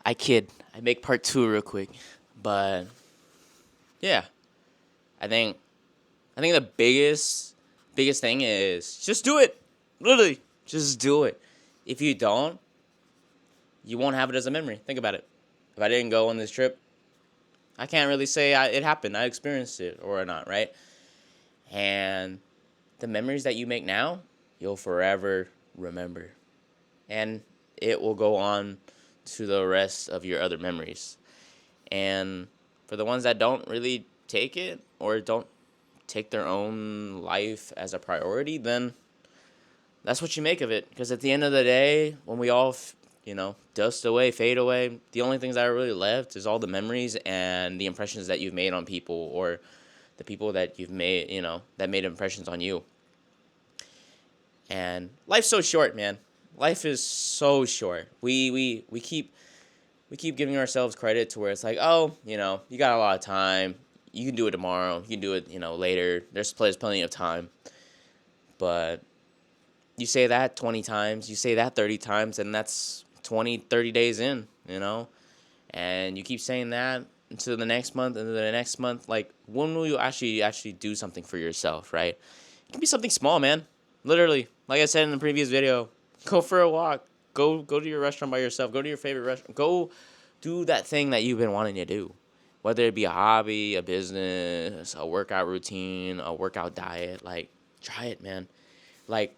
I kid. I make part 2 real quick. But yeah, I think the biggest thing is just do it. Literally, just do it. If you don't, you won't have it as a memory. Think about it. If I didn't go on this trip, I can't really say it happened. I experienced it or not, right? And the memories that you make now, you'll forever remember. And it will go on to the rest of your other memories. And for the ones that don't really take it or don't take their own life as a priority, then that's what you make of it. Because at the end of the day, when we all, dust away, fade away, the only things that are really left is all the memories and the impressions that you've made on people or the people that you've made, that made impressions on you. And life's so short, man. Life is so short. We keep giving ourselves credit to where it's like, oh, you got a lot of time. You can do it tomorrow. You can do it, later. There's plenty of time. But you say that 20 times, you say that 30 times, and that's 20, 30 days in, And you keep saying that until the next month, and the next month. Like, when will you actually do something for yourself, right? It can be something small, man. Literally, like I said in the previous video, go for a walk. Go to your restaurant by yourself. Go to your favorite restaurant. Go do that thing that you've been wanting to do. Whether it be a hobby, a business, a workout routine, a workout diet. Like, try it, man. Like,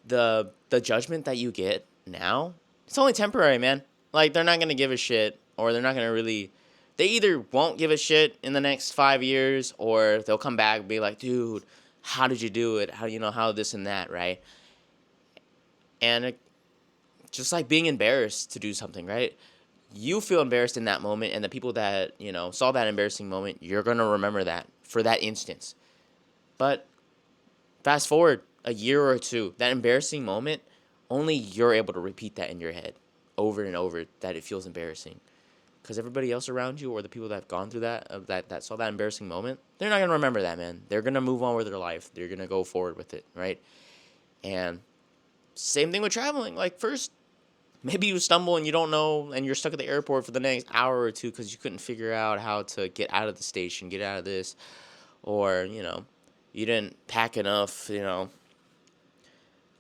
the judgment that you get now, it's only temporary, man. Like, they're not going to give a shit, or they're not going to really... They either won't give a shit in the next 5 years, or they'll come back and be like, dude, how did you do it? How this and that, right? And just like being embarrassed to do something, right? You feel embarrassed in that moment, and the people that, saw that embarrassing moment, you're going to remember that for that instance. But fast forward a year or two, that embarrassing moment, only you're able to repeat that in your head over and over, that it feels embarrassing. Because everybody else around you, or the people that have gone through that saw that embarrassing moment, they're not going to remember that, man. They're going to move on with their life. They're going to go forward with it, right? And same thing with traveling. Like, first, maybe you stumble and you don't know, and you're stuck at the airport for the next hour or two because you couldn't figure out how to get out of the station, get out of this. Or, you didn't pack enough,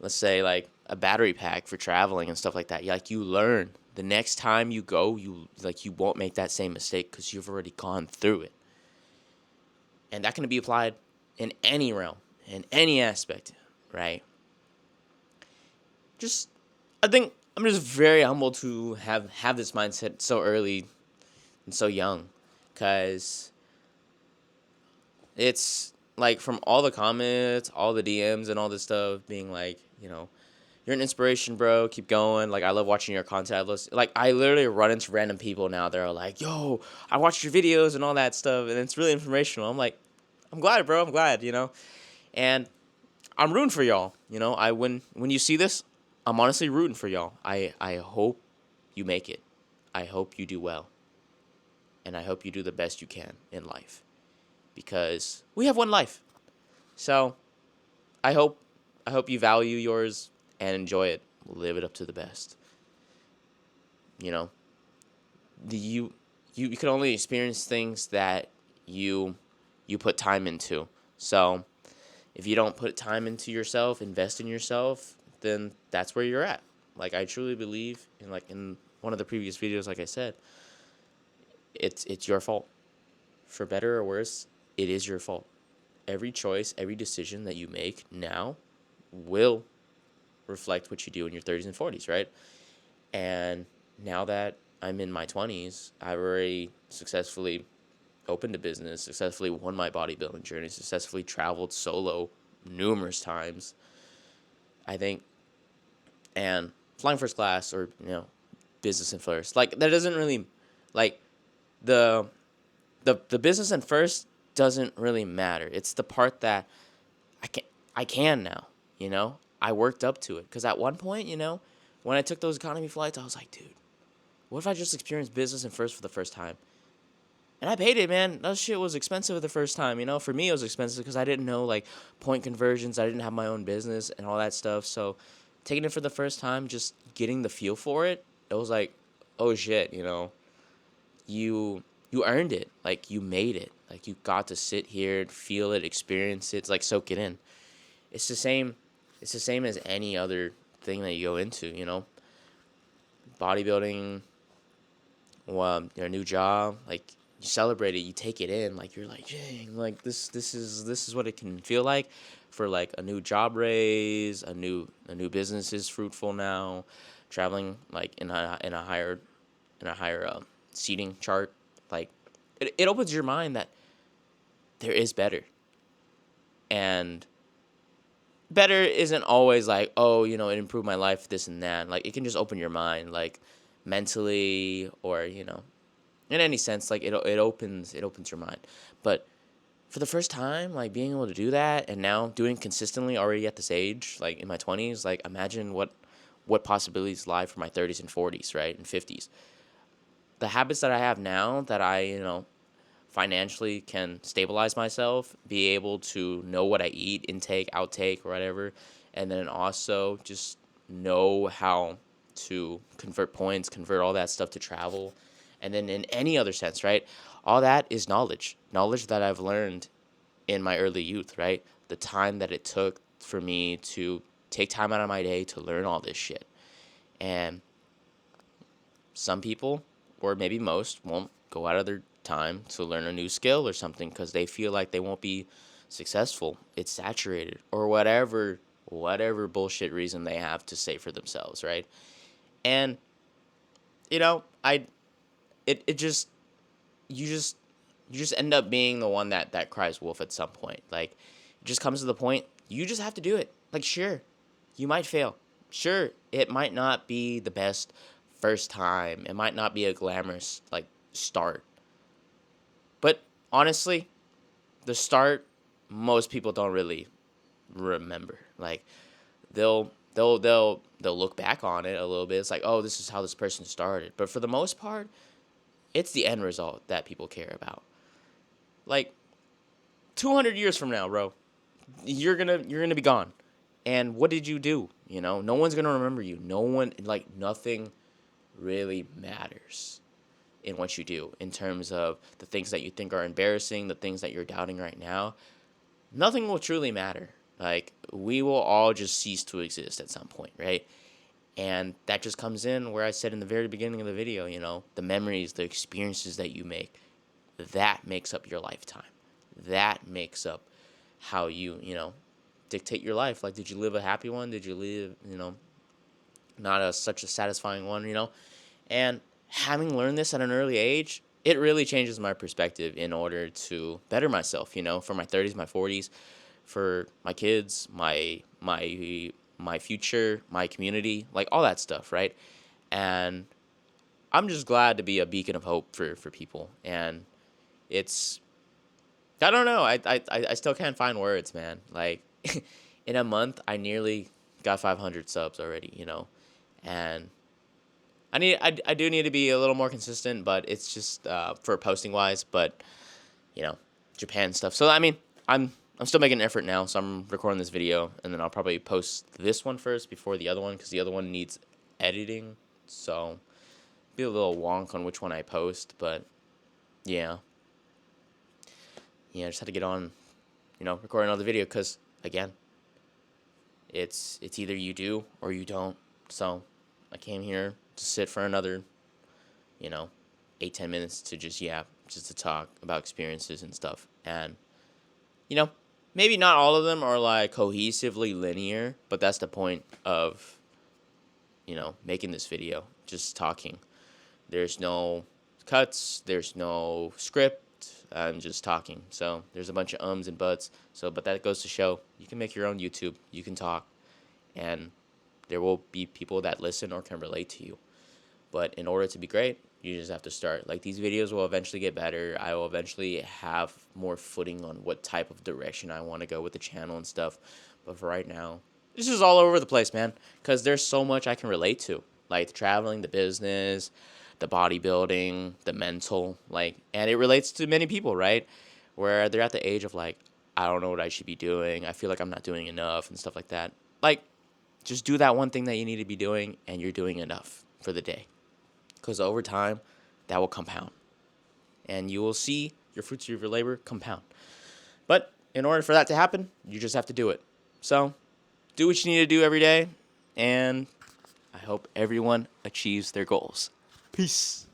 let's say, like, a battery pack for traveling and stuff like that. Like, you learn. The next time you go, you won't make that same mistake because you've already gone through it. And that can be applied in any realm, in any aspect, right? I think I'm just very humbled to have this mindset so early and so young, because it's like, from all the comments, all the DMs and all this stuff being like, you're an inspiration, bro. Keep going. Like, I love watching your content. I literally run into random people now. They're like, yo, I watched your videos and all that stuff, and it's really informational. I'm like, I'm glad, bro. I'm glad, And I'm rooting for y'all. When you see this, I'm honestly rooting for y'all. I hope you make it. I hope you do well. And I hope you do the best you can in life. Because we have one life. So I hope you value yours and enjoy it. Live it up to the best. You can only experience things that you put time into. So if you don't put time into yourself, invest in yourself, then that's where you're at. Like, I truly believe in one of the previous videos, like I said, it's your fault. For better or worse, it is your fault. Every choice, every decision that you make now will reflect what you do in your 30s and 40s, right? And now that I'm in my 20s, I've already successfully opened a business, successfully won my bodybuilding journey, successfully traveled solo numerous times, I think, and flying first class, or, business and first. Like, that doesn't really, like, the business and first doesn't really matter. It's the part that I can now, I worked up to it. Because at one point, when I took those economy flights, I was like, dude, what if I just experienced business and first for the first time? And I paid it, man. That shit was expensive the first time, For me, it was expensive because I didn't know, like, point conversions. I didn't have my own business and all that stuff. So taking it for the first time, just getting the feel for it, it was like, oh shit, you earned it. Like, you made it. Like, you got to sit here and feel it, experience it, it's like soak it in. It's the same. It's the same as any other thing that you go into. Bodybuilding, your new job. Like, you celebrate it. You take it in. Like, you're like, dang, like this is what it can feel like for like a new job raise, a new business is fruitful now, traveling like in a higher seating chart. Like, it opens your mind that there is better. And better isn't always like, oh, it improved my life, this and that. Like, it can just open your mind, like, mentally, or, in any sense, like, it opens your mind. But for the first time, like, being able to do that, and now doing consistently already at this age, like, in my 20s, like, imagine what possibilities lie for my 30s and 40s, right, and 50s. The habits that I have now that I, financially can stabilize myself, be able to know what I eat, intake, outtake, or whatever, and then also just know how to convert points, convert all that stuff to travel, and then in any other sense, right? All that is knowledge that I've learned in my early youth, right? The time that it took for me to take time out of my day to learn all this shit. And some people, or maybe most, won't go out of their time to learn a new skill or something because they feel like they won't be successful. It's saturated, or whatever bullshit reason they have to say for themselves, right? And it just you just end up being the one that cries wolf at some point. Like, it just comes to the point you just have to do it. Like, sure, you might fail. Sure, it might not be the best first time. It might not be a glamorous like start. But honestly, the start, most people don't really remember. Like, they'll look back on it a little bit. It's like, oh, this is how this person started. But for the most part, it's the end result that people care about. Like, 200 years from now, bro, you're gonna be gone. And what did you do? No one's gonna remember you. Nothing really matters in what you do, in terms of the things that you think are embarrassing, the things that you're doubting right now. Nothing will truly matter. Like, we will all just cease to exist at some point, right? And that just comes in where I said in the very beginning of the video, the memories, the experiences that you make, that makes up your lifetime. That makes up how you, dictate your life. Like, did you live a happy one? Did you live, not such a satisfying one, And having learned this at an early age, it really changes my perspective in order to better myself, for my 30s, my 40s, for my kids, my future, my community, like all that stuff, right? And I'm just glad to be a beacon of hope for people. And it's, I don't know, I still can't find words, man. Like, in a month, I nearly got 500 subs already, and I do need to be a little more consistent, but it's just for posting wise, but Japan stuff. So I mean, I'm still making an effort now. So I'm recording this video, and then I'll probably post this one first before the other one, because the other one needs editing. So be a little wonk on which one I post, but yeah, I just had to get on, record another video, because again, it's either you do or you don't. So I came here to sit for another, 8-10 minutes to just to talk about experiences and stuff. And, maybe not all of them are like cohesively linear, but that's the point of, making this video, just talking. There's no cuts, there's no script, I'm just talking. So there's a bunch of ums and buts. But that goes to show you can make your own YouTube, you can talk, and there will be people that listen or can relate to you. But in order to be great, you just have to start. Like, these videos will eventually get better. I will eventually have more footing on what type of direction I want to go with the channel and stuff. But for right now, this is all over the place, man. Because there's so much I can relate to. Like, the traveling, the business, the bodybuilding, the mental. And it relates to many people, right? Where they're at the age of, I don't know what I should be doing. I feel like I'm not doing enough and stuff like that. Just do that one thing that you need to be doing, and you're doing enough for the day. because over time, that will compound. And you will see your fruits of your labor compound. But in order for that to happen, you just have to do it. So do what you need to do every day, and I hope everyone achieves their goals. Peace.